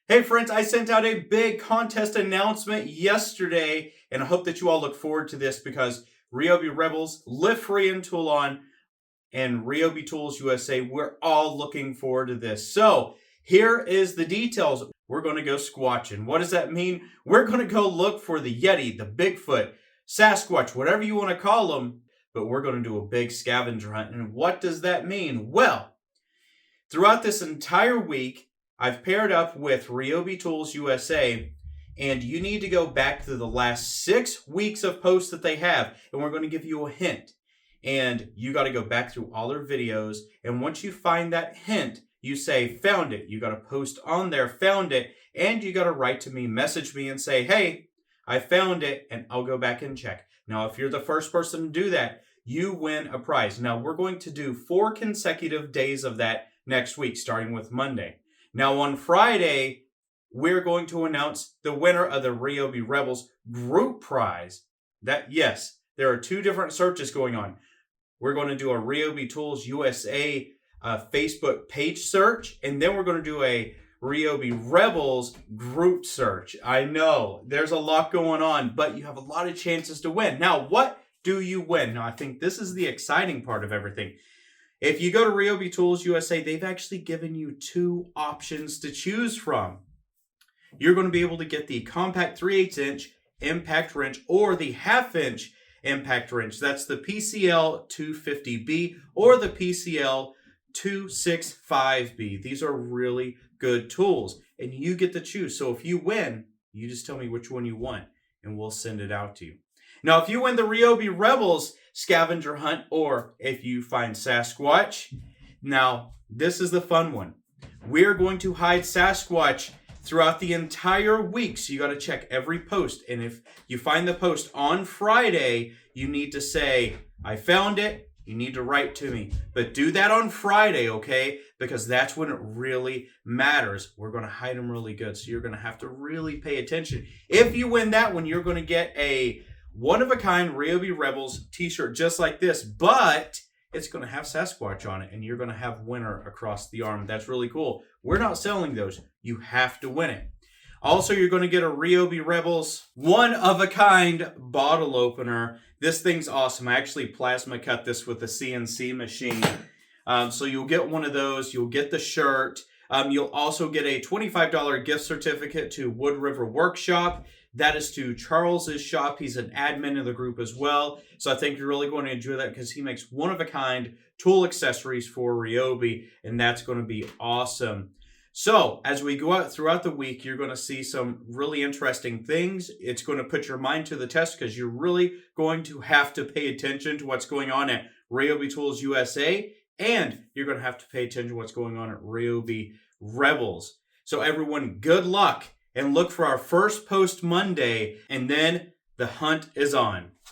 Hey friends, I sent out a big contest announcement yesterday, and I hope that you all look forward to this because Ryobi Rebels, Live Free in Toulon, and Ryobi Tools USA, we're all looking forward to this. So here is the details. We're going to go squatching. What does that mean? We're going to go look for the Yeti, the Bigfoot, Sasquatch, whatever you want to call them, but we're going to do a big scavenger hunt. And what does that mean? Well, throughout this entire week, I've paired up with Ryobi Tools USA, and you need to go back to the last 6 weeks of posts that they have, and we're going to give you a hint. And you got to go back through all their videos, and once you find that hint, you say, found it. You got to post on there, found it, and you got to write to me, message me, and say, hey, I found it, and I'll go back and check. Now, if you're the first person to do that, you win a prize. Now, we're going to do 4 consecutive days of that next week, starting with Monday. Now, on Friday, we're going to announce the winner of the Ryobi Rebels group prize. Yes, there are 2 different searches going on. We're going to do a Ryobi Tools USA Facebook page search, and then we're going to do a Ryobi Rebels group search. I know, there's a lot going on, but you have a lot of chances to win. Now, what do you win? Now, I think this is the exciting part of everything. If you go to Ryobi Tools USA, they've actually given you 2 options to choose from. You're going to be able to get the compact 3/8 inch impact wrench or the 1/2 inch impact wrench. That's the PCL 250B or the PCL 265B. These are really good tools, and you get to choose. So if you win, you just tell me which one you want, and we'll send it out to you. Now, if you win the Ryobi Rebels scavenger hunt, or if you find Sasquatch, now this is the fun one. We're going to hide Sasquatch throughout the entire week, so you got to check every post. And if you find the post on Friday, you need to say, I found it. You need to write to me. But do that on Friday, okay? Because that's when it really matters. We're going to hide them really good, so you're going to have to really pay attention. If you win that one, you're going to get a one-of-a-kind Ryobi Rebels t-shirt just like this, but it's going to have Sasquatch on it, and you're going to have winner across the arm. That's really cool. We're not selling those. You have to win it. Also, you're going to get a Ryobi Rebels one-of-a-kind bottle opener. This thing's awesome. I actually plasma cut this with a CNC machine. So you'll get one of those. You'll get the shirt. You'll also get a $25 gift certificate to Wood River Workshop. That is to Charles's shop. He's an admin in the group as well. So I think you're really going to enjoy that because he makes one-of-a-kind tool accessories for Ryobi, and that's going to be awesome. So as we go out throughout the week, you're going to see some really interesting things. It's going to put your mind to the test because you're really going to have to pay attention to what's going on at Ryobi Tools USA, and you're going to have to pay attention to what's going on at Ryobi Rebels. So everyone, good luck. And look for our first post Monday, and then the hunt is on.